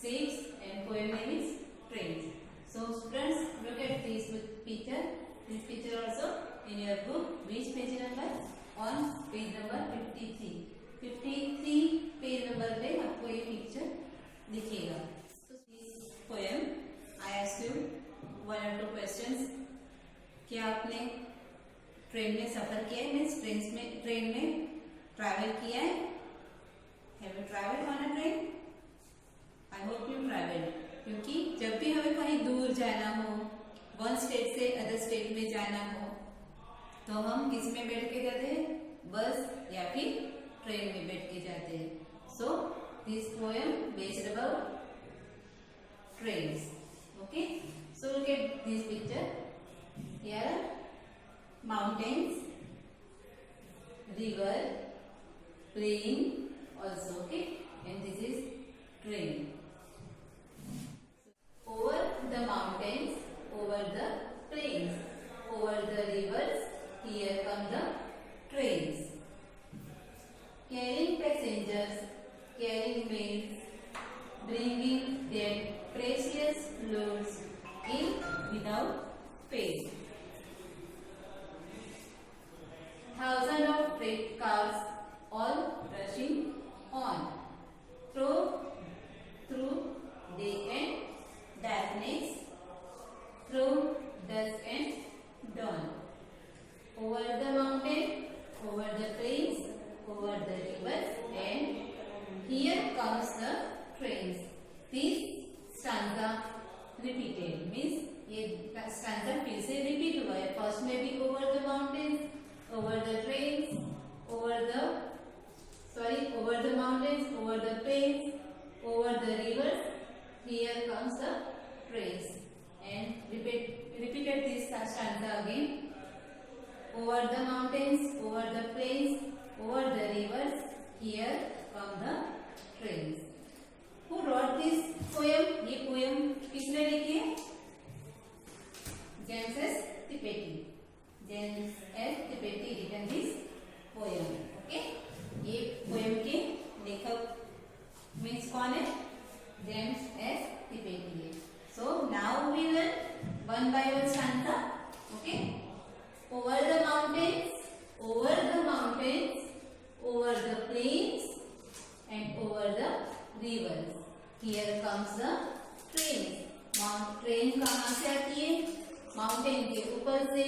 ships and poem name is trains. So students, look at this picture. This picture also in your book. Which page number? On page number 53. 53 page number पे आपको ये picture दिखेगा. So this poem, I ask you one or two questions. क्या आपने train में सफर किया है? Means train में ट्रैवल किया है? Have you traveled on a train? I hope you traveled. क्योंकि जब भी हमें कहीं दूर जाना हो, वन स्टेट से अदर स्टेट में जाना हो, तो हम किस में बैठ के जाते हैं? बस या फिर ट्रेन में बैठ के जाते हैं. So this poem based about trains. Okay. So look at this picture. Here mountains, river, plain also. Okay. And this is train. Over the mountains, over the plains, over the rivers, here come the trains. Carrying passengers, carrying mails, bringing their precious loads in without fail. Thousands of freight cars all rushing on through day and darkness, through dusk and dawn. Over the mountain, over the plains, over the rivers, and here comes the trains. This stanza repeated means ये stanza फिर से repeat हुआ है. First में भी over the mountains, over the trains, over the mountains, over the plains, over the rivers. Here comes the trains, and repeated this stanza again. Over the mountains, over the plains, over the rivers, here come the trains. Who wrote this poem? ये poem किसने लिखी है? James S. Tippetti. James S. Tippetti written this poem. Okay? ये poem के लेखक means कौन है? James S. Tippetti है. So now we learn one by one stanza. Okay? Over the mountains, over the mountains, over the plains, and over the rivers. Here comes the trains. Train कहाँ से आती है? Mountain के ऊपर से,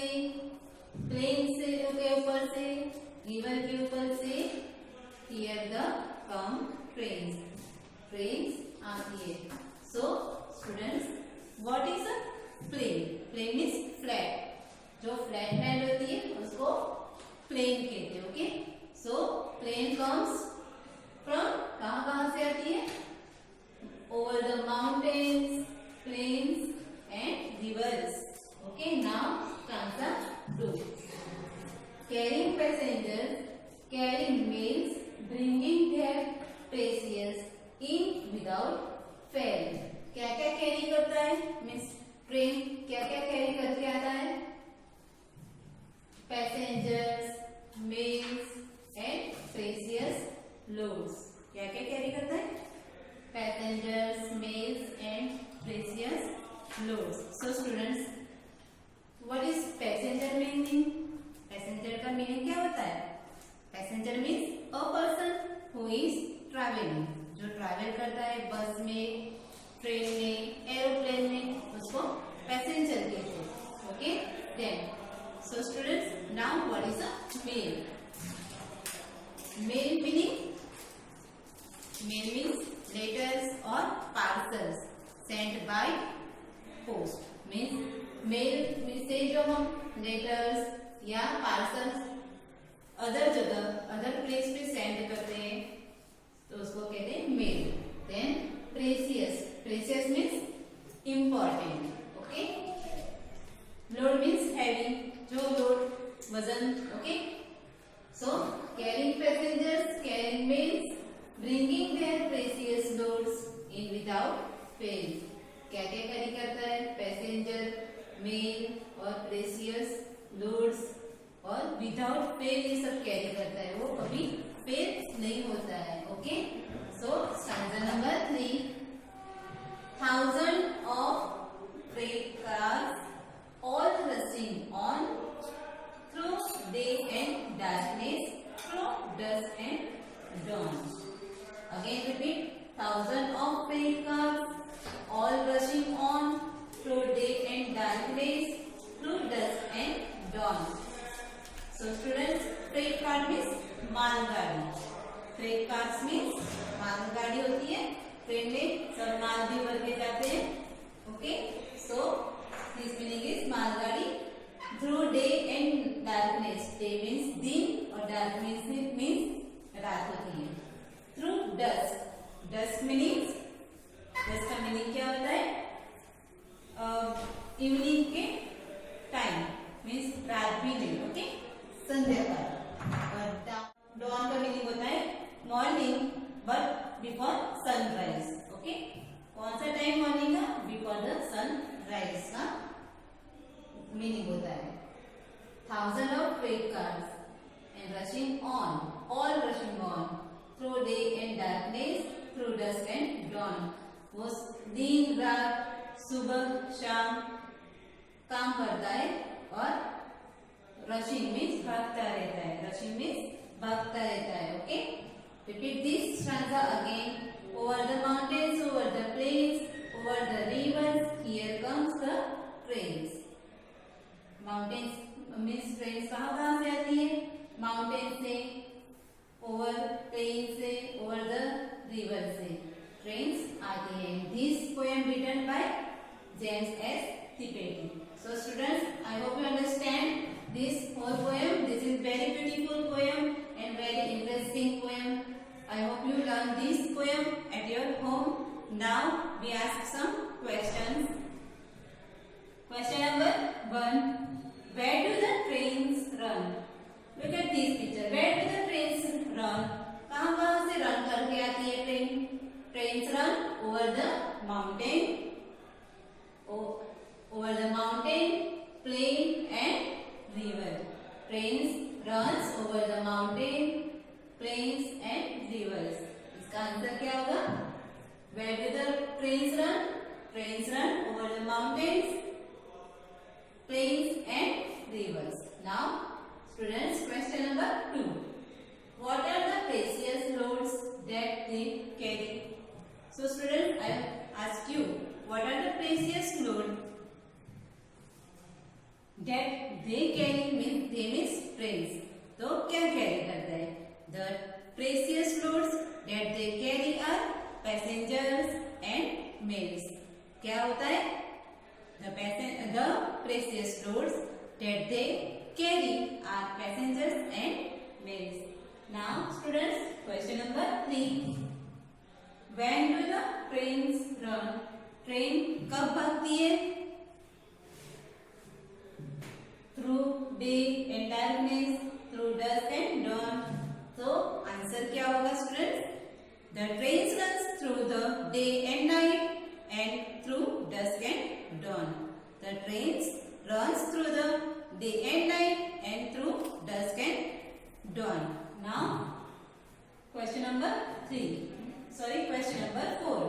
plane से के ऊपर से, रिवर के ऊपर से. Here the come trains. Trains आती है. So students, what is a plane? Plane means flat. जो फ्लैट लैंड होती है उसको प्लेन कहते हैं. Okay. So plane comes from कहाँ से आती है? Over the mountains, plains and rivers. Okay. Now stanza 2. Carrying passengers, carrying mails, bringing their precious in without fail. क्या क्या कैरी करता है? मीन्स ट्रेन क्या क्या कैरी करके आता है? Passengers, mails and precious loads. क्या क्या कैरी करता है? Passengers, mails and precious loads. So students, what is passenger meaning? Passenger का मीनिंग क्या होता है? Passenger means a person who is travelling. जो ट्रैवल करता है बस में, ट्रेन में, एरोप्लेन में, उसको पैसेंजर कहते हैं. Okay. Then so students, now what is a mail? Mail meaning? Mail means letters or parcels sent by post. Means mail से जो हम letters या parcels अदर जगह, अदर प्लेस पे सेंड करते हैं तो उसको कहते हैं mail. Then precious. Precious means important. Okay. Load means heavy. जो लोड, वजन. Okay. So carrying passengers, carrying mails, bringing their precious loads in without fail. क्या क्या कैरी करता है? पैसेंजर, मेल और प्रेशियस लोड्स, और विदाउट फेल ये सब कैरी करता है. वो कभी फेल नहीं होता है. Okay. So stanza number 3. Train में सब माल भी भर के जाते हैं। Okay, so this meaning is मालगाड़ी। Through day and darkness, day means दिन और डार्क मीन्स रात होती है। Through dusk, dusk meanings, dusk का मीनिंग क्या होता है? इवनिंग के टाइम मीन्स रात भी नहीं। ओके, संध्या काल। और डॉन का मीनिंग होता है morning but before sunrise. Okay, कौन सा टाइम मॉर्निंग का? बिफोर द सनराइज का मीनिंग होता है। Thousand of train cars and rushing on, all rushing on through day and darkness, through dusk and dawn. वो दिन रात सुबह शाम काम करता है और रशिंग मीन्स भागता रहता है। रशिंग मीन्स भागता रहता है। Okay, repeat this stanza again. Over the mountains, over the plains, over the rivers, here comes the trains. Mountains means trains कहाँ से आती है? माउंटेन से, ओवर प्लेन से, ओवर द रिवर से ट्रेन्स आती है। This poem written by James S Trivedi. So students, I hope you understand this whole poem. This is very beautiful poem and very interesting poem. I hope you learn this poem at your home. Now we ask some questions. Question number 1. Where do the trains run? Look at this picture. Where do the trains run? कहाँ से run करके आती है train? Trains run over the mountain. Over the mountain, plain and river. Trains runs over the mountain, plains and rivers. इसका answer क्या होगा? Where do the trains run? Trains run over the mountains, plains and rivers. Now, students, question number 2. What are the precious loads that they carry? So, students, I ask you, what are the precious loads that they carry? means trains. तो क्या carry करता है? The precious loads that they carry are passengers and mails. क्या होता है? The precious loads that they carry are passengers and mails. Now students, question number 3. When do the trains run? Train कब भागती है? Through day and darkness, through dusk and dawn. So answer क्या होगा students? The trains runs through the day and night and through dusk and dawn. The trains runs through the day and night and through dusk and dawn. Now question number 4.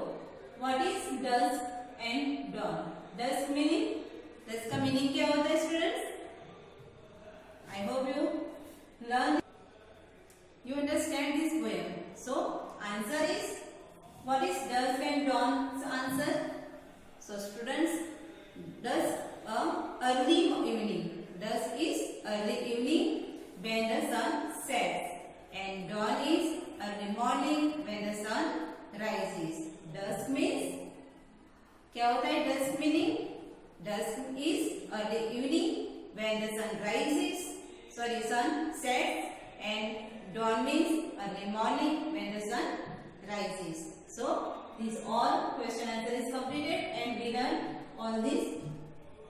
What is dusk and dawn? Dusk का meaning क्या होता है students? I hope you learn, you understand this poem. So answer is, what is dusk and dawn's answer? So students, dusk early evening. Dusk is early evening when the sun sets, and dawn is early morning when the sun rises. Dusk means क्या होता है? dusk meaning, dusk is early evening when the sun sets, and dawn means early morning when the sun rises. So these all question answer is completed and we learn all these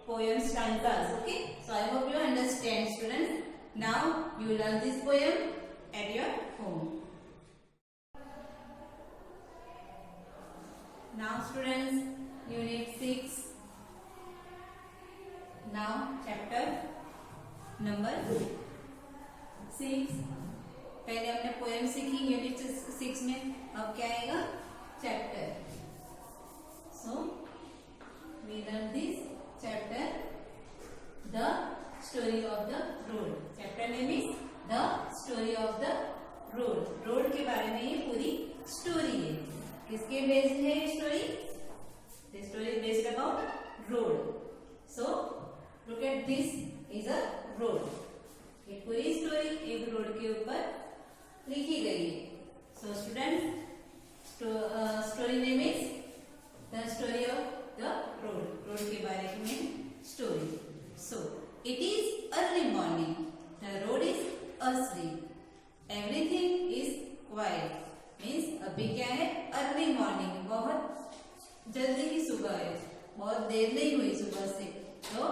poem stanzas. Okay, so I hope you understand students. Now you learn this poem at your home. Now students, unit 6. Now chapter number 6. पहले हमने poem सीखी unit 6 में, अब क्या आएगा? Chapter. So we learn this chapter, the story of the road. Chapter name is the story of the road. Road के बारे में ये पूरी स्टोरी है. किसके बेस्ड है ये story? The story is based about road. So look at this is a road. ये पूरी स्टोरी एक रोड के ऊपर लिखी गई है. So students, स्टोरी नेम जल्दी की सुबह है, बहुत देर नहीं हुई सुबह से, तो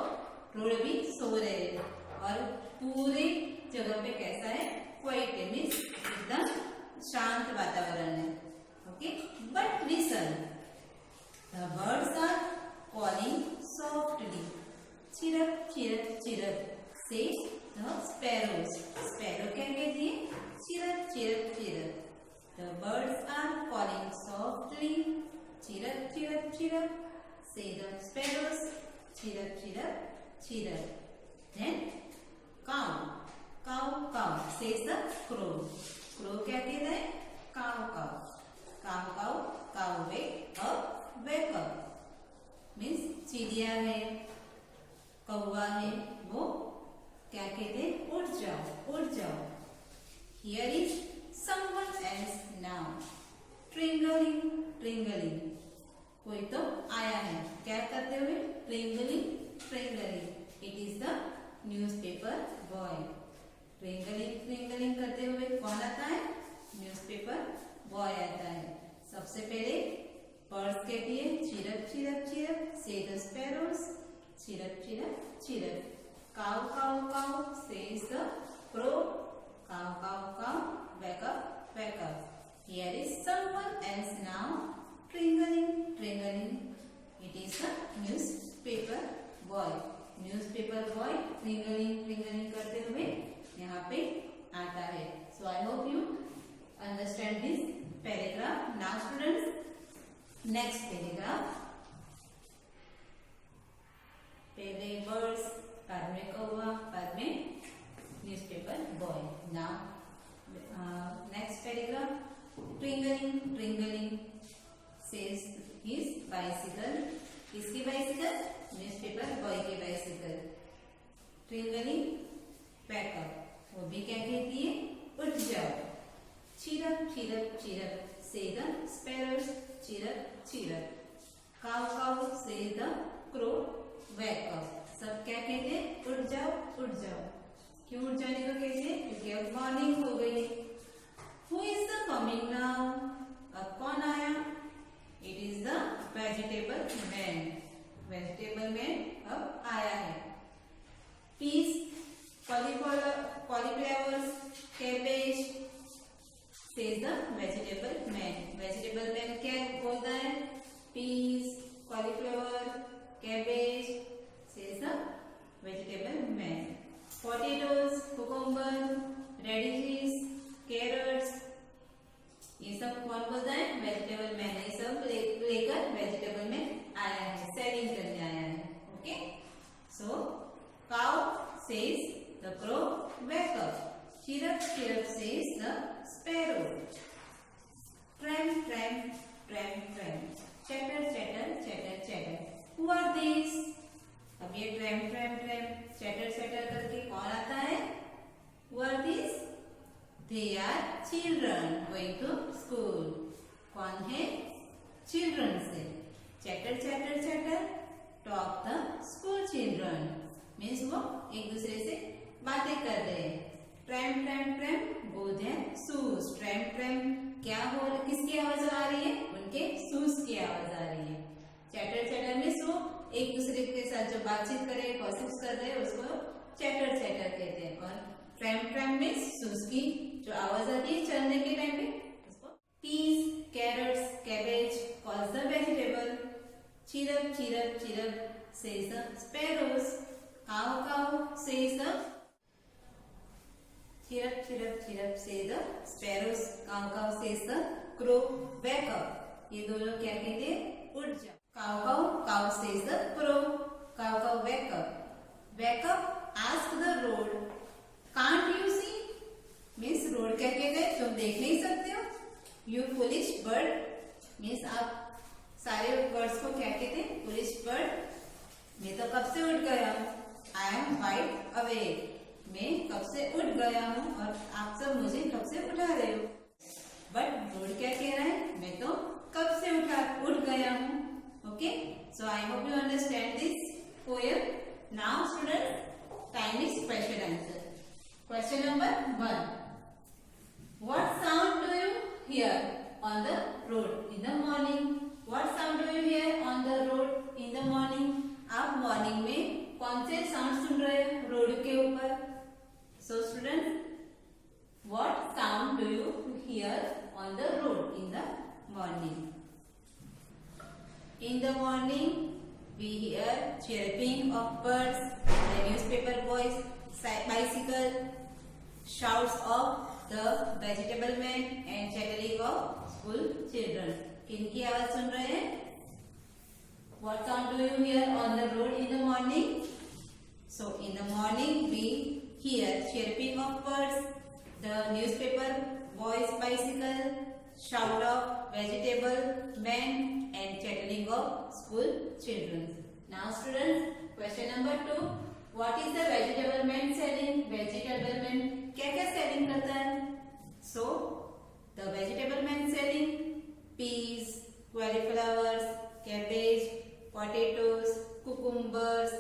रोड भी सो रहे हैं और पूरे जगह पे कैसा है, क्वाइट है, मीन्स एकदम शांत वातावरण है। Okay, but listen, the birds are calling softly, chirp chirp chirp say the sparrows, sparrow क्या कहती है, chirp chirp chirp. The birds are calling softly, chirp chirp chirp say the sparrows, chirp chirp chirp. Then cow, cow cow says the crow, crow क्या कहता है, cow cow, cow cow, cow wake up means चिड़िया है, कौवा है, वो क्या कहते हैं, उड़ जाओ उड़ जाओ। Here is someone else now, twinkling twinkling, कोई तो आया है, क्या करते हुए, twinkling twinkling, it is the newspaper boy, twinkling twinkling करते हुए कौन आता है, न्यूज़पेपर बॉय आता है। सबसे पहले बर्ड्स कहती है chirp chirp chirp say the sparrows, chirp chirp chirp. Cow caw caw says the crow, caw caw cow wake up wake up। Here is someone else now, twinkling twinkling, it is the newspaper boy, newspaper boy twinkling twinkling करते हुए यहाँ पे आता है। So I hope you understand this paragraph. Now students, next paragraph, पहले birds, बाद में कौवा, बाद में newspaper boy. Now next paragraph, twinkling twinkling says his bicycle, किसकी बाइसिकल, न्यूज़पेपर बॉय के बाइसिकल। ट्विंकलिंग बैक अप, वो भी क्या कहती है, उठ जाओ। Chirp chirp chirp say the sparrows, chirp chirp. Cow cow say the crow back up, सब क्या कहते हैं, उठ जाओ उठ जाओ। क्यों उठ जाने को कहते हैं, क्योंकि अब मॉर्निंग हो गई। Who is the coming now, अब कौन आया, it is the vegetable man, vegetable man अब आया है। Peas, cauliflowers, cabbage says the vegetable man, vegetable man क्या बोलता है, peas, cauliflower, cabbage says the vegetable man. Potatoes, cucumber, radishes, carrots, ये सब कौन बोलता है, वेजिटेबल मैन, ये सब लेकर वेजिटेबल मैन आया है, सेलिंग करने आया है। Okay, so caw says the crow wake up, chirp chirp says the sparrow. Tram tram tram tram, chatter chatter chatter chatter. Who are these, अब ये tram tram tram chatter chatter करके कौन आता है, who are these, they are children going to school, कौन है, children से। Chatter chatter chatter talk the school children, means वो एक दूसरे से बातें कर रहे हैं। Tram tram tram go there shoes, tram tram क्या बोल, किसकी आवाज आ रही है, उनके शूज की आवाज आ रही है। चैटर चैटर मीन्स वो एक दूसरे के साथ जो बातचीत कर रहे, गॉसिप्स कर रहे हैं, उसको चैटर चैटर कहते हैं। और ट्रैम ट्रैम मीन्स शूज की जो आवाज आती है चलने के टाइम पे, उसको। Peas, carrots, cabbage calls the vegetable. Chirp chirp chirp says the sparrows, caw caw says the, chirp chirp chirp say the sparrows, caw caw says the crow wake up, ये दोनों क्या कहते हैं, उठ जाओ। Caw caw, caw says the crow, caw caw wake up. Wake up, ask the road, can't you see, means road क्या कहते हैं, तुम देख नहीं सकते हो। यू फुलिश बर्ड, मीन्स आप सारे बर्ड्स को क्या कहते हैं, फुलिश बर्ड। मैं तो कब से उठ गया हूँ, आई एम वाइड अवेक, मैं कब से उठ गया हूँ और आप सब मुझे कब से उठा रहे हो। बट रोड क्या कह रहा है, मैं तो कब से उठ गया हूँ। Okay, so I hope you understand this poem. Now student, time is question answer. Question number 1. What sound do you hear on the road in the morning? What sound do you hear sound सुन रहे हैं road के ऊपर? So students, what sound do you hear on the road in the morning? In the morning, we hear chirping of birds, the newspaper boys, bicycle, shouts of the vegetable man and chattering of school children. किनकी आवाज सुन रहे हैं? What sound do you hear on the road in the morning? So in the morning we hear chirping of birds, the newspaper boys' bicycle, shout of vegetable men and chattering of school children. Now students, question number 2. What is the vegetable man selling? Vegetable man क्या क्या selling करता है? So the vegetable man selling peas, cauliflowers, cabbage, potatoes, cucumbers,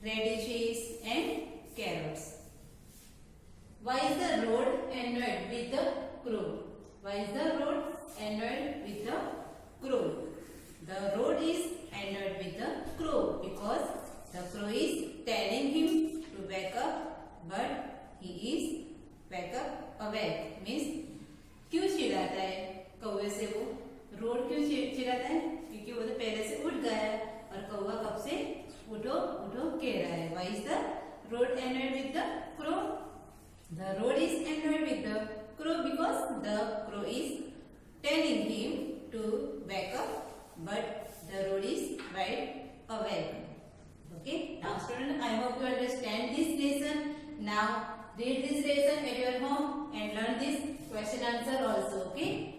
radishes and carrots. Why is the road annoyed with the crow? Why is the road annoyed with the crow? The road is annoyed with the crow because the crow is telling him to wake up, but he is wake up awake. Means क्यों चिढ़ाता है कौवे से वो? Road क्यों चिढ़ाता है? क्योंकि वो तो पहले से उठ गया है और कौवा कब से उठो उठो कह रहा है. Why is the road annoyed with the crow? The road is annoyed with the crow because the crow is telling him to wake up, but the road is wide awake. Okay, now student, I hope you understand this lesson. Now read this lesson at your home and learn this question answer also. Okay.